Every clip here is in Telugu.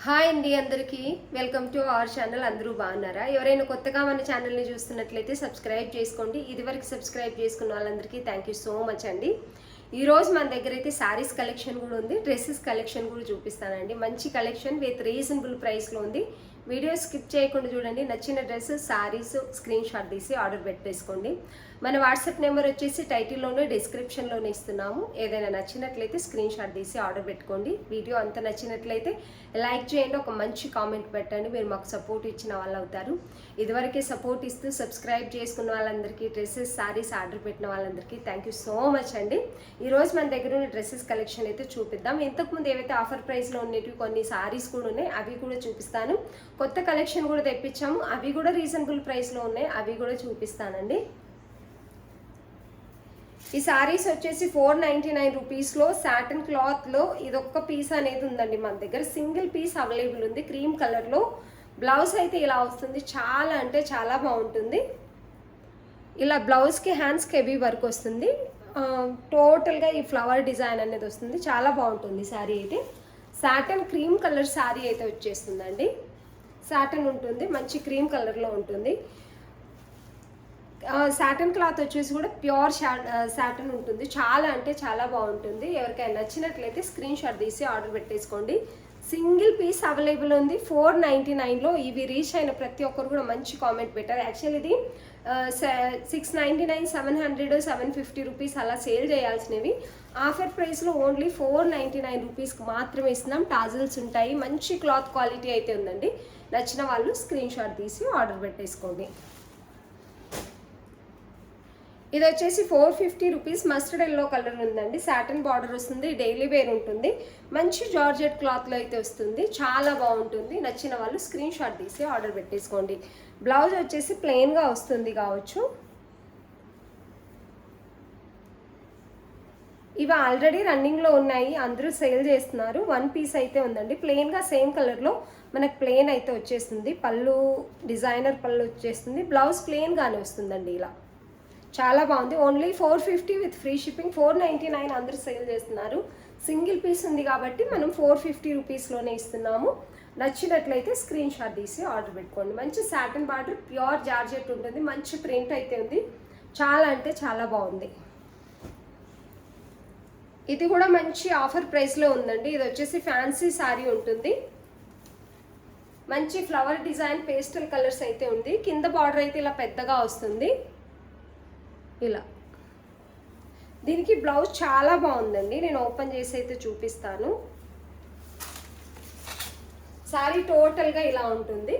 హాయ్ అండి అందరికీ వెల్కమ్ టు అవర్ ఛానల్. అందరూ బాగున్నారా? ఎవరైనా కొత్తగా మన ఛానల్ని చూస్తున్నట్లయితే సబ్స్క్రైబ్ చేసుకోండి. ఇదివరకు సబ్స్క్రైబ్ చేసుకున్న వాళ్ళందరికీ థ్యాంక్ యూ సో మచ్ అండి. ఈరోజు మన దగ్గర అయితే శారీస్ కలెక్షన్ కూడా ఉంది, డ్రెస్సెస్ కలెక్షన్ కూడా చూపిస్తానండి. మంచి కలెక్షన్ విత్ రీజనబుల్ ప్రైస్లో ఉంది. వీడియో స్కిప్ చేయకుండా చూడండి. నచ్చిన డ్రెస్ శారీస్ స్క్రీన్ షాట్ తీసి ఆర్డర్ పెట్టేసుకోండి. మన వాట్సాప్ నెంబర్ వచ్చేసి టైటిల్లోనే డిస్క్రిప్షన్లోనే ఇస్తున్నాము. ఏదైనా నచ్చినట్లయితే స్క్రీన్ షాట్ తీసి ఆర్డర్ పెట్టుకోండి. వీడియో అంత నచ్చినట్లయితే లైక్ చేయండి, ఒక మంచి కామెంట్ పెట్టండి. మీరు మాకు సపోర్ట్ ఇచ్చిన వాళ్ళు అవుతారు. ఇదివరకే సపోర్ట్ ఇస్తూ సబ్స్క్రైబ్ చేసుకున్న వాళ్ళందరికీ, డ్రెస్సెస్ శారీస్ ఆర్డర్ పెట్టిన వాళ్ళందరికీ థ్యాంక్ యూ సో మచ్ అండి. ఈరోజు మన దగ్గర ఉన్న డ్రెస్సెస్ కలెక్షన్ అయితే చూపిద్దాం. ఇంతకుముందు ఏవైతే ఆఫర్ ప్రైస్లో ఉండేవి కొన్ని శారీస్ కూడా ఉన్నాయి, అవి కూడా చూపిస్తాను. కొత్త కలెక్షన్ కూడా తెప్పించాము, అవి కూడా రీజనబుల్ ప్రైస్లో ఉన్నాయి, అవి కూడా చూపిస్తానండి. ఈ శారీస్ వచ్చేసి 499 రూపీస్లో సాటిన్ క్లాత్లో ఇదొక్క పీస్ అనేది ఉందండి మన దగ్గర. సింగిల్ పీస్ అవైలబుల్ ఉంది క్రీమ్ కలర్లో. బ్లౌజ్ అయితే ఇలా వస్తుంది, చాలా అంటే చాలా బాగుంటుంది. ఇలా బ్లౌజ్కి హ్యాండ్స్కి హెవీ వర్క్ వస్తుంది. టోటల్గా ఈ ఫ్లవర్ డిజైన్ అనేది వస్తుంది, చాలా బాగుంటుంది శారీ అయితే. సాటిన్ క్రీమ్ కలర్ శారీ అయితే వచ్చేస్తుందండి. సాటిన్ ఉంటుంది, మంచి క్రీమ్ కలర్లో ఉంటుంది. సాటిన్ క్లాత్ వచ్చేసి కూడా ప్యూర్ సాటిన్ ఉంటుంది, చాలా అంటే చాలా బాగుంటుంది. ఎవరికైనా నచ్చినట్లయితే స్క్రీన్ షాట్ తీసి ఆర్డర్ పెట్టేసుకోండి. సింగిల్ పీస్ అవైలబుల్ ఉంది 499లో. ఇవి రీచ్ అయిన ప్రతి ఒక్కరు కూడా మంచి కామెంట్ పెట్టారు. యాక్చువల్ ఇది 699, 700, 750 రూపీస్ అలా సేల్ చేయాల్సినవి. ఆఫర్ ప్రైస్లో ఓన్లీ 499 రూపీస్కి మాత్రమే ఇస్తున్నాం. టాజిల్స్ ఉంటాయి, మంచి క్లాత్ క్వాలిటీ అయితే ఉందండి. నచ్చిన వాళ్ళు స్క్రీన్ షాట్ తీసి ఆర్డర్ పెట్టేసుకోండి. ఇది వచ్చేసి 450 రూపీస్ మస్టర్డ్ ఎల్లో కలర్ ఉందండి. సాటిన్ బార్డర్ వస్తుంది, డైలీ వేర్ ఉంటుంది. మంచి జార్జెట్ క్లాత్లో అయితే వస్తుంది, చాలా బాగుంటుంది. నచ్చిన వాళ్ళు స్క్రీన్ షాట్ తీసి ఆర్డర్ పెట్టేసుకోండి. బ్లౌజ్ వచ్చేసి ప్లెయిన్గా వస్తుంది కావచ్చు. ఇవి ఆల్రెడీ రన్నింగ్లో ఉన్నాయి, అందరూ సేల్ చేస్తున్నారు. 1 పీస్ అయితే ఉందండి, ప్లెయిన్గా సేమ్ కలర్లో మనకు ప్లెయిన్ అయితే వచ్చేస్తుంది. పళ్ళు డిజైనర్ పళ్ళు వచ్చేస్తుంది, బ్లౌజ్ ప్లెయిన్గానే వస్తుందండి. ఇలా చాలా బాగుంది. Only 450 with free shipping. 499 అందరూ సేల్ చేస్తున్నారు. సింగిల్ పీస్ ఉంది కాబట్టి మనం 450 రూపీస్లోనే ఇస్తున్నాము. నచ్చినట్లయితే స్క్రీన్ షాట్ తీసి ఆర్డర్ పెట్టుకోండి. మంచి సాటిన్ బార్డర్, ప్యూర్ జార్జెట్ ఉంటుంది, మంచి ప్రింట్ అయితే ఉంది, చాలా అంటే చాలా బాగుంది. ఇది కూడా మంచి ఆఫర్ ప్రైస్లో ఉందండి. ఇది వచ్చేసి ఫ్యాన్సీ శారీ ఉంటుంది, మంచి ఫ్లవర్ డిజైన్ పేస్టల్ కలర్స్ అయితే ఉంది. కింద బార్డర్ అయితే ఇలా పెద్దగా వస్తుంది. ఇలా దీనికి బ్లౌజ్ చాలా బాగుందండి, నేను ఓపెన్ చేసి అయితే చూపిస్తాను. శారీ టోటల్గా ఇలా ఉంటుంది,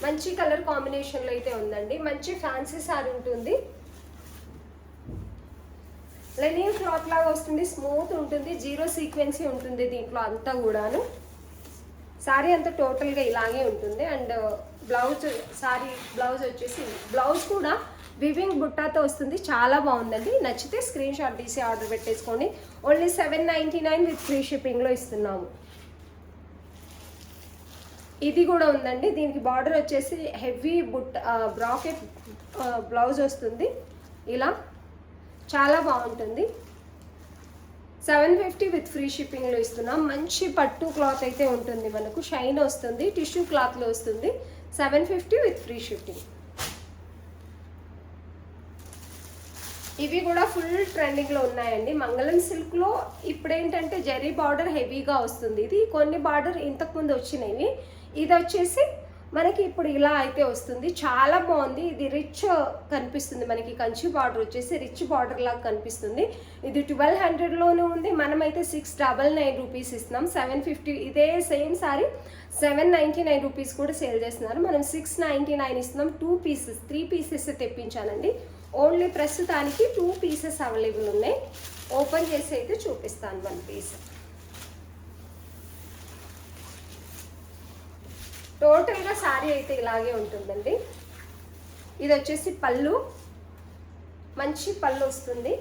మంచి కలర్ కాంబినేషన్లో అయితే ఉందండి. మంచి ఫ్యాన్సీ శారీ ఉంటుంది, లెనిన్ క్లాత్ లాగా వస్తుంది, స్మూత్ ఉంటుంది, జీరో సీక్వెన్సీ ఉంటుంది దీంట్లో అంతా కూడాను. శారీ అంతా టోటల్గా ఇలాగే ఉంటుంది. అండ్ బ్లౌజ్, శారీ బ్లౌజ్ వచ్చేసి బ్లౌజ్ కూడా వివింగ్ బుట్టాతో వస్తుంది, చాలా బాగుందండి. నచ్చితే స్క్రీన్ షాట్ తీసి ఆర్డర్ పెట్టేసుకోండి. ఓన్లీ 799 విత్ ఫ్రీ షిప్పింగ్లో ఇస్తున్నాము. ఇది కూడా ఉందండి, దీనికి బార్డర్ వచ్చేసి హెవీ బ్రాకెట్ బ్లౌజ్ వస్తుంది. ఇలా చాలా బాగుంటుంది. 750 విత్ ఫ్రీ షిప్పింగ్లో ఇస్తున్నాం. మంచి పట్టు క్లాత్ అయితే ఉంటుంది, మనకు షైన్ వస్తుంది, టిష్యూ క్లాత్లో వస్తుంది. 750 విత్ ఫ్రీ షిప్పింగ్. ఇవి కూడా ఫుల్ ట్రెండింగ్లో ఉన్నాయండి. మంగళం సిల్క్లో ఇప్పుడు ఏంటంటే జరీ బార్డర్ హెవీగా వస్తుంది. ఇది కొన్ని బార్డర్ ఇంతకుముందు వచ్చినవి, ఇది వచ్చేసి మనకి ఇప్పుడు ఇలా అయితే వస్తుంది, చాలా బాగుంది. ఇది రిచ్ కనిపిస్తుంది, మనకి కంచి బార్డర్ వచ్చేసి రిచ్ బార్డర్ లాగా కనిపిస్తుంది. ఇది 1200లోనే ఉంది, మనమైతే 699 రూపీస్ ఇస్తున్నాం. 750 ఇదే సేమ్ సారీ 799 రూపీస్ కూడా సేల్ చేస్తున్నారు. మనం 699 ఇస్తున్నాం. 2 పీసెస్ 3 పీసెస్ తెప్పించానండి. ఓన్లీ ప్రస్తుతానికి 2 పీసెస్ అవైలబుల్ ఉన్నాయి. ఓపెన్ చేసి అయితే చూపిస్తాను 1 పీస్. టోటల్గా శారీ అయితే ఇలాగే ఉంటుందండి. ఇది వచ్చేసి పళ్ళు, మంచి పళ్ళు వస్తుంది.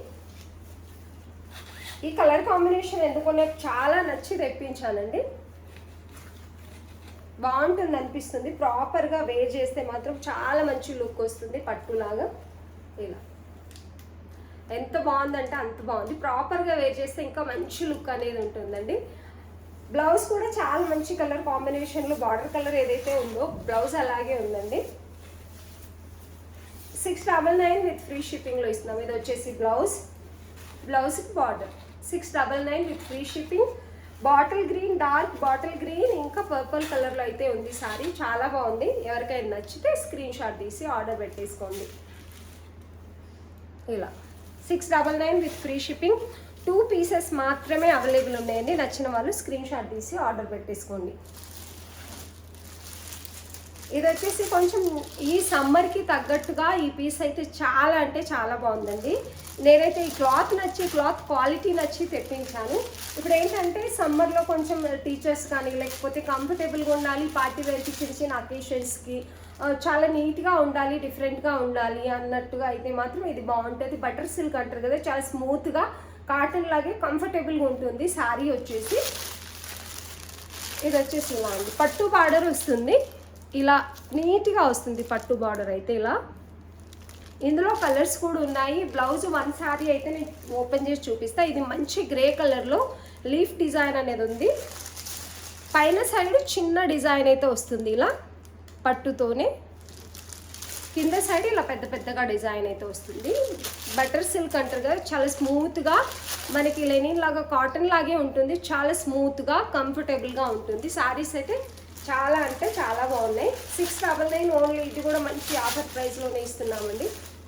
ఈ కలర్ కాంబినేషన్ ఎందుకో నాకు చాలా నచ్చి తెప్పించానండి, బాగుంటుంది అనిపిస్తుంది. ప్రాపర్గా వేర్ చేస్తే మాత్రం చాలా మంచి లుక్ వస్తుంది, పట్టులాగా. ఇలా ఎంత బాగుందంటే అంత బాగుంది. ప్రాపర్గా వేర్ చేస్తే ఇంకా మంచి లుక్ అనేది ఉంటుందండి. బ్లౌజ్ కూడా చాలా మంచి కలర్ కాంబినేషన్లో బార్డర్ కలర్ ఏదైతే ఉందో బ్లౌజ్ అలాగే ఉందండి. 699 విత్ ఫ్రీ షిప్పింగ్లో ఇస్తున్నాం. ఇది వచ్చేసి బ్లౌజ్కి border 699 with free shipping. Bottle green, dark bottle green ఇంకా పర్పుల్ కలర్లో అయితే ఉంది సారీ. చాలా బాగుంది. ఎవరికైనా నచ్చితే స్క్రీన్ షాట్ తీసి ఆర్డర్ పెట్టేసుకోండి. ఇలా 699 విత్ ఫ్రీ షిప్పింగ్. 2 పీసెస్ మాత్రమే అవైలబుల్ ఉన్నాయండి. నచ్చిన వాళ్ళు స్క్రీన్ షాట్ తీసి ఆర్డర్ పెట్టేసుకోండి. ఇది వచ్చేసి కొంచెం ఈ సమ్మర్కి తగ్గట్టుగా ఈ పీస్ అయితే చాలా అంటే చాలా బాగుందండి. నేనైతే ఈ క్లాత్ క్వాలిటీ నచ్చి తెప్పించాను. ఇప్పుడు ఏంటంటే సమ్మర్లో కొంచెం టీచర్స్ కానీ లేకపోతే కంఫర్టబుల్గా ఉండాలి, పార్టీ వేర్కి చిన్న చిన్న అకేషన్స్కి చాలా నీట్గా ఉండాలి, డిఫరెంట్గా ఉండాలి అన్నట్టుగా అయితే మాత్రం ఇది బాగుంటుంది. బటర్ సిల్క్ అంటారు కదా, చాలా స్మూత్గా కాటన్ లాగే కంఫర్టబుల్గా ఉంటుంది. శారీ వచ్చేసి ఇది వచ్చేసి ఇలా ఉంది. పట్టు బార్డర్ వస్తుంది, ఇలా నీట్గా వస్తుంది పట్టు బార్డర్ అయితే. ఇలా ఇందులో కలర్స్ కూడా ఉన్నాయి. బ్లౌజ్ 1 శారీ అయితే నేను ఓపెన్ చేసి చూపిస్తా. ఇది మంచి గ్రే కలర్లో లీఫ్ డిజైన్ అనేది ఉంది. పైన సైడ్ చిన్న డిజైన్ అయితే వస్తుంది ఇలా పట్టుతోనే. కింద సైడ్ ఇలా పెద్ద పెద్దగా డిజైన్ అయితే వస్తుంది. బటర్ సిల్క్ అంటారు కదా, చాలా స్మూత్గా మనకి లెనిన్ లాగా కాటన్ లాగే ఉంటుంది. చాలా స్మూత్గా కంఫర్టబుల్గా ఉంటుంది. శారీస్ అయితే చాలా అంటే చాలా బాగున్నాయి. 699 ఓన్లీ. ఇది కూడా మంచి ఆఫర్ ప్రైస్లోనే ఇస్తున్నామండి.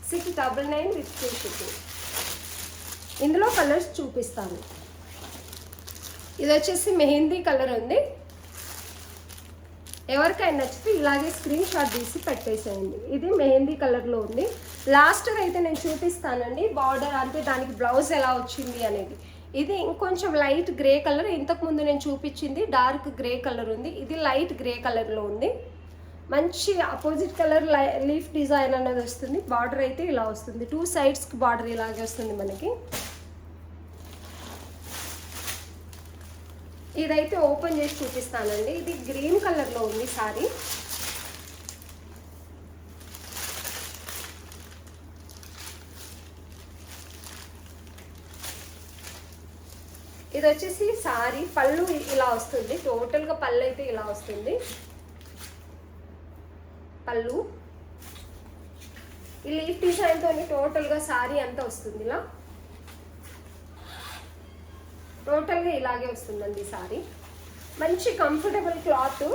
699 విత్ ఫ్రీ షిప్పింగ్. ఇందులో కలర్స్ చూపిస్తాను. ఇది వచ్చేసి మెహందీ కలర్ ఉంది. ఎవరికైనా నచ్చితే ఇలాగే స్క్రీన్ షాట్ తీసి పెట్టేసేయండి. ఇది మెహందీ కలర్లో ఉంది. లాస్ట్గా అయితే నేను చూపిస్తానండి బార్డర్ అంటే దానికి బ్లౌజ్ ఎలా వచ్చింది అనేది. ఇది ఇంకొంచెం లైట్ గ్రే కలర్. ఇంతకుముందు నేను చూపించింది డార్క్ గ్రే కలర్ ఉంది. ఇది లైట్ గ్రే కలర్లో ఉంది. మంచి అపోజిట్ కలర్ లీఫ్ డిజైన్ అనేది వస్తుంది. బార్డర్ అయితే ఇలా వస్తుంది. 2 సైడ్స్కి బార్డర్ ఇలాగే వస్తుంది మనకి. ఇదైతే ఓపెన్ చేసి చూపిస్తానండి. ఇది గ్రీన్ కలర్లో ఉంది సారీ. ఇది వచ్చేసి సారీ పళ్ళు ఇలా వస్తుంది. టోటల్గా పళ్ళు అయితే ఇలా వస్తుంది. పళ్ళు ఈ లీఫ్ డిజైన్తో టోటల్గా సారీ అంతా వస్తుంది. ఇలా టోటల్గా ఇలాగే వస్తుందండి సారీ. మంచి కంఫర్టబుల్ క్లాత్.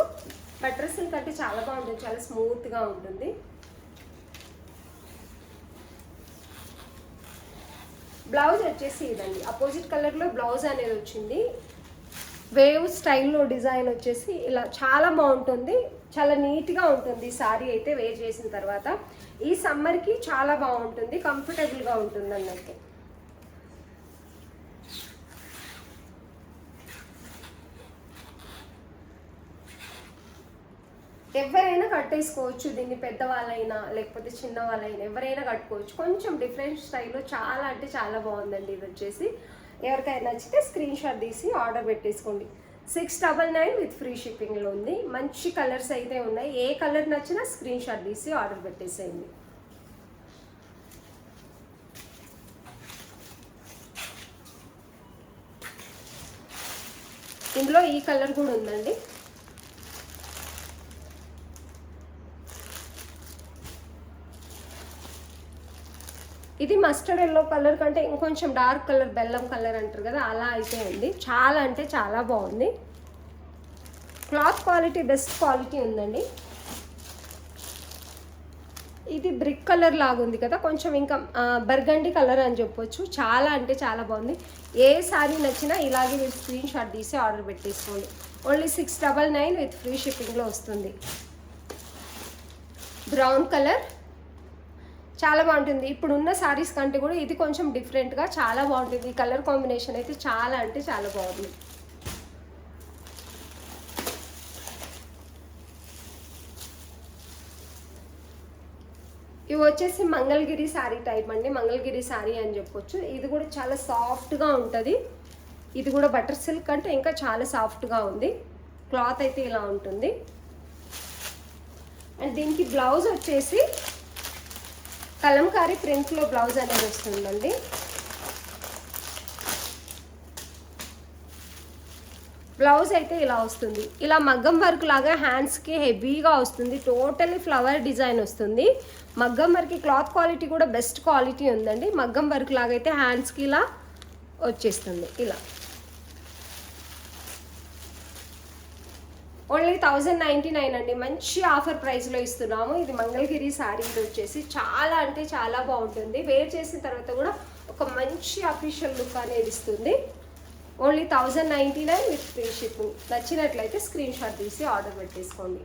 బటర్ సిల్క్ అంటే చాలా బాగుంటుంది, చాలా స్మూత్గా ఉంటుంది. బ్లౌజ్ వచ్చేసి ఇదండి, అపోజిట్ కలర్లో బ్లౌజ్ అనేది వచ్చింది. వేవ్ స్టైల్లో డిజైన్ వచ్చేసి ఇలా చాలా బాగుంటుంది. చాలా నీట్గా ఉంటుంది సారీ అయితే వేర్ చేసిన తర్వాత. ఈ సమ్మర్కి చాలా బాగుంటుంది, కంఫర్టబుల్గా ఉంటుంది అన్నట్టు. ఎవరైనా కట్టేసుకోవచ్చు దీన్ని. పెద్దవాళ్ళైనా లేకపోతే చిన్న వాళ్ళైనా ఎవరైనా కట్టుకోవచ్చు. కొంచెం డిఫరెంట్ స్టైల్లో చాలా అంటే చాలా బాగుందండి. ఇది వచ్చేసి ఎవరికైనా నచ్చితే స్క్రీన్ షాట్ తీసి ఆర్డర్ పెట్టేసుకోండి. 699 విత్ ఫ్రీ షిప్పింగ్లో ఉంది. మంచి కలర్స్ అయితే ఉన్నాయి. ఏ కలర్ నచ్చినా స్క్రీన్ షాట్ తీసి ఆర్డర్ పెట్టేసేయండి. ఇందులో ఈ కలర్ కూడా ఉందండి. ఇది మస్టర్డ్ ఎల్లో కలర్ కంటే ఇంకొంచెం డార్క్ కలర్, బెల్లం కలర్ అంటారు కదా, అలా అయితే ఉంది. చాలా అంటే చాలా బాగుంది. క్లాత్ క్వాలిటీ బెస్ట్ క్వాలిటీ ఉందండి. ఇది బ్రిక్ కలర్ లాగా ఉంది కదా, కొంచెం ఇంకా బర్గండి కలర్ అని చెప్పొచ్చు. చాలా అంటే చాలా బాగుంది. ఏ సారీ నచ్చినా ఇలాగే మీరు స్క్రీన్ షాట్ తీసి ఆర్డర్ పెట్టేసుకోండి. ఓన్లీ 699 విత్ ఫ్రీ షిప్పింగ్లో వస్తుంది. బ్రౌన్ కలర్ చాలా బాగుంటుంది. ఇప్పుడు ఉన్న సారీస్ కంటే కూడా ఇది కొంచెం డిఫరెంట్గా చాలా బాగుంటుంది. ఈ కలర్ కాంబినేషన్ అయితే చాలా అంటే చాలా బాగుంది. ఇవి వచ్చేసి మంగళగిరి శారీ టైప్ అండి. మంగళగిరి శారీ అని చెప్పొచ్చు. ఇది కూడా చాలా సాఫ్ట్గా ఉంటుంది. ఇది కూడా బటర్ సిల్క్ అంటే ఇంకా చాలా సాఫ్ట్గా ఉంది. క్లాత్ అయితే ఇలా ఉంటుంది. అండ్ దీనికి బ్లౌజ్ వచ్చేసి కలంకారీ ప్రింట్లో బ్లౌజ్ అనేది వస్తుందండి. బ్లౌజ్ అయితే ఇలా వస్తుంది. ఇలా మగ్గం వర్క్ లాగా హ్యాండ్స్కి హెవీగా వస్తుంది. టోటల్లీ ఫ్లవర్ డిజైన్ వస్తుంది. మగ్గం వర్క్ క్లాత్ క్వాలిటీ కూడా బెస్ట్ క్వాలిటీ ఉందండి. మగ్గం వర్క్ లాగా అయితే హ్యాండ్స్కి ఇలా వచ్చేస్తుంది. ఇలా ఓన్లీ 1099 అండి. మంచి ఆఫర్ ప్రైస్లో ఇస్తున్నాము. ఇది మంగళగిరి శారీ. ఇది వచ్చేసి చాలా అంటే చాలా బాగుంటుంది. వేర్ చేసిన తర్వాత కూడా ఒక మంచి అఫీషియల్ లుక్ అనేది ఇస్తుంది. Only 1099 with free shipping. నచ్చినట్లయితే స్క్రీన్ షాట్ తీసి ఆర్డర్ పెట్టేసుకోండి.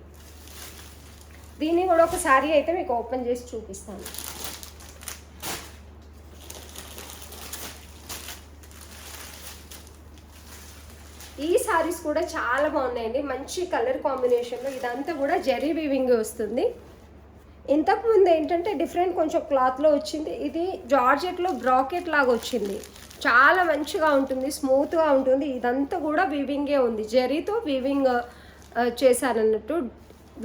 దీన్ని కూడా ఒక శారీ అయితే మీకు ఓపెన్ చేసి చూపిస్తాను. ఈ సారీస్ కూడా చాలా బాగున్నాయండి. మంచి కలర్ కాంబినేషన్లో ఇదంతా కూడా జరీ వీవింగ్ వస్తుంది. ఇంతకుముందు ఏంటంటే డిఫరెంట్ కొంచెం క్లాత్లో వచ్చింది. ఇది జార్జెట్లో బ్రాకెట్ లాగా వచ్చింది. చాలా మంచిగా ఉంటుంది, స్మూత్గా ఉంటుంది. ఇదంతా కూడా వీవింగే ఉంది. జరీతో వీవింగ్ చేశారన్నట్టు.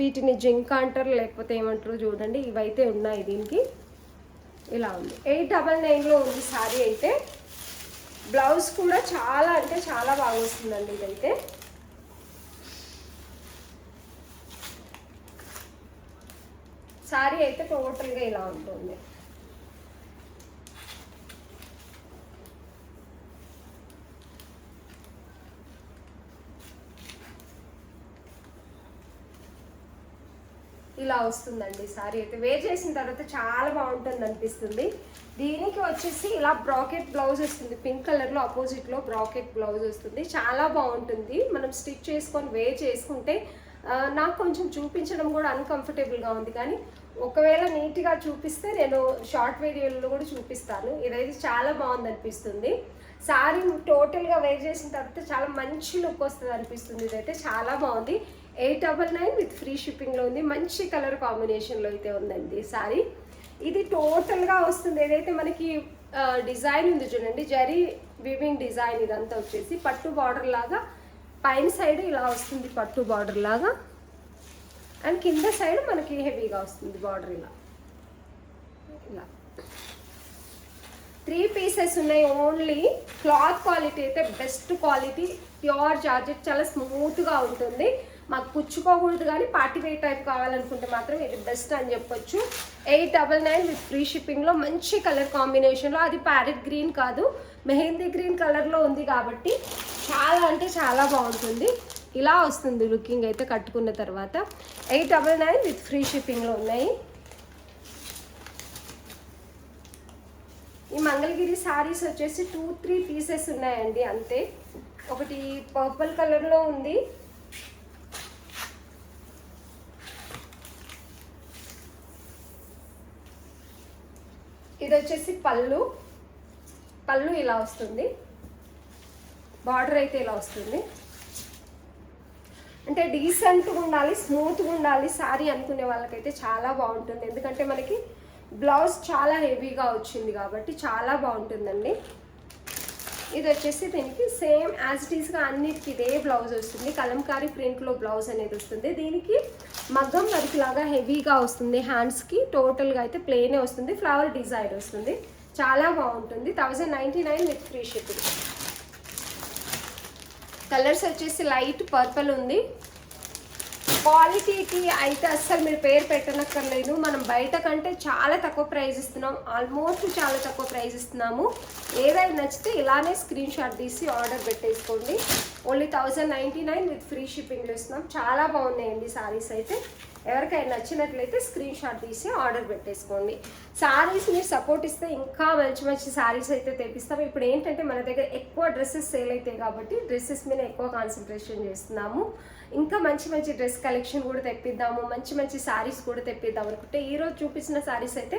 వీటిని జింక్ అంటారు, లేకపోతే ఏమంటారు చూడండి. ఇవైతే ఉన్నాయి. దీనికి ఇలా ఉంది. 899లో ఉంది సారీ అయితే. బ్లౌజ్ కూడా చాలా అంటే చాలా బాగా వస్తుందండి. ఇదైతే సారీ అయితే టోటల్గా ఇలా ఉంటుంది. ఇలా వస్తుందండి సారీ అయితే. వేర్ చేసిన తర్వాత చాలా బాగుంటుంది అనిపిస్తుంది. దీనికి వచ్చేసి ఇలా బ్రాకెట్ బ్లౌజ్ వస్తుంది. పింక్ కలర్లో అపోజిట్లో బ్రాకెట్ బ్లౌజ్ వస్తుంది. చాలా బాగుంటుంది. మనం స్టిచ్ చేసుకొని వేర్ చేసుకుంటే నాకు కొంచెం చూపించడం కూడా అన్కంఫర్టబుల్గా ఉంది. కానీ ఒకవేళ నీట్గా చూపిస్తే నేను షార్ట్ వీడియోలో కూడా చూపిస్తాను. ఇదైతే చాలా బాగుంది అనిపిస్తుంది. సారీ టోటల్గా వేర్ చేసిన తర్వాత చాలా మంచి లుక్ వస్తుంది అనిపిస్తుంది. ఇదైతే చాలా బాగుంది. 899 విత్ ఫ్రీ షిప్పింగ్లో ఉంది. మంచి కలర్ కాంబినేషన్లో అయితే ఉందండి సారీ. ఇది టోటల్గా వస్తుంది. ఏదైతే మనకి డిజైన్ ఉంది చూడండి, జరీ వీవింగ్ డిజైన్. ఇదంతా వచ్చేసి పట్టు బార్డర్ లాగా పైన సైడ్ ఇలా వస్తుంది, పట్టు బార్డర్ లాగా. అండ్ కింద సైడ్ మనకి హెవీగా వస్తుంది బార్డర్ ఇలా. ఇలా 3 పీసెస్ ఉన్నాయి ఓన్లీ. క్లాత్ క్వాలిటీ అయితే బెస్ట్ క్వాలిటీ, ప్యూర్ జార్జెట్. చాలా స్మూత్గా ఉంటుంది. మాకు పుచ్చుకోకూడదు కానీ పార్టీ వేర్ టైప్ కావాలనుకుంటే మాత్రం ఇది బెస్ట్ అని చెప్పొచ్చు. 899 విత్ ఫ్రీ షిప్పింగ్లో మంచి కలర్ కాంబినేషన్లో. అది ప్యారెట్ గ్రీన్ కాదు, మెహందీ గ్రీన్ కలర్లో ఉంది కాబట్టి చాలా అంటే చాలా బాగుంటుంది. ఇలా వస్తుంది లుకింగ్ అయితే కట్టుకున్న తర్వాత. 899 విత్ ఫ్రీ షిప్పింగ్లో ఉన్నాయి. ఈ మంగళగిరి శారీస్ వచ్చేసి 2-3 పీసెస్ ఉన్నాయండి అంతే. ఒకటి పర్పుల్ కలర్లో ఉంది, ఇది వచ్చేసి పళ్ళు. పళ్ళు ఇలా వస్తుంది. బార్డర్ అయితే ఇలా వస్తుంది. అంటే డీసెంట్గా ఉండాలి, స్మూత్గా ఉండాలి శారీ అనుకునే వాళ్ళకైతే చాలా బాగుంటుంది. ఎందుకంటే మనకి బ్లౌజ్ చాలా హెవీగా వచ్చింది కాబట్టి చాలా బాగుంటుందండి. ఇది వచ్చేసి దీనికి సేమ్ యాజ్ ఇట్ ఈస్గా అన్నిటికీ ఇదే బ్లౌజ్ వస్తుంది. కలంకారీ ప్రింట్లో బ్లౌజ్ అనేది వస్తుంది. దీనికి మగ్గం వర్క్ లాగా హెవీగా వస్తుంది. హ్యాండ్స్కి టోటల్గా అయితే ప్లేనే వస్తుంది. ఫ్లవర్ డిజైన్ వస్తుంది. చాలా బాగుంటుంది. 1099 విత్ ఫ్రీ షిప్పింగ్. కలర్స్ వచ్చేసి లైట్ పర్పుల్ ఉంది. క్వాలిటీకి అయితే అస్సలు మీరు పేరు పెట్టనక్కర్లేదు. మనం బయట కంటే చాలా తక్కువ ప్రైస్ ఇస్తున్నాం. ఆల్మోస్ట్ చాలా తక్కువ ప్రైస్ ఇస్తున్నాము. ఏదైనా నచ్చితే ఇలానే స్క్రీన్ షాట్ తీసి ఆర్డర్ పెట్టేసుకోండి. ఓన్లీ 1099 విత్ ఫ్రీ షిప్పింగ్లో ఇస్తున్నాం. చాలా బాగున్నాయండి సారీస్ అయితే. ఎవరికైనా నచ్చినట్లయితే స్క్రీన్ షాట్ తీసి ఆర్డర్ పెట్టేసుకోండి. సారీస్ మీరు సపోర్ట్ ఇస్తే ఇంకా మంచి మంచి సారీస్ అయితే తెప్పిస్తాము. ఇప్పుడు ఏంటంటే మన దగ్గర ఎక్కువ డ్రెస్సెస్ సేల్ అవుతాయి కాబట్టి డ్రెస్సెస్ మీద ఎక్కువ కాన్సన్ట్రేషన్ చేస్తున్నాము. ఇంకా మంచి మంచి డ్రెస్ కలెక్షన్ కూడా తెప్పిద్దాము, మంచి మంచి సారీస్ కూడా తెప్పిద్దాం అనుకుంటే ఈరోజు చూపించిన సారీస్ అయితే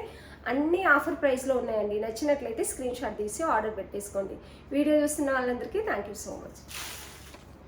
అన్ని ఆఫర్ ప్రైస్లో ఉన్నాయండి. నచ్చినట్లయితే స్క్రీన్ షాట్ తీసి ఆర్డర్ పెట్టేసుకోండి. వీడియో చూస్తున్న వాళ్ళందరికీ థ్యాంక్ యూ సో మచ్.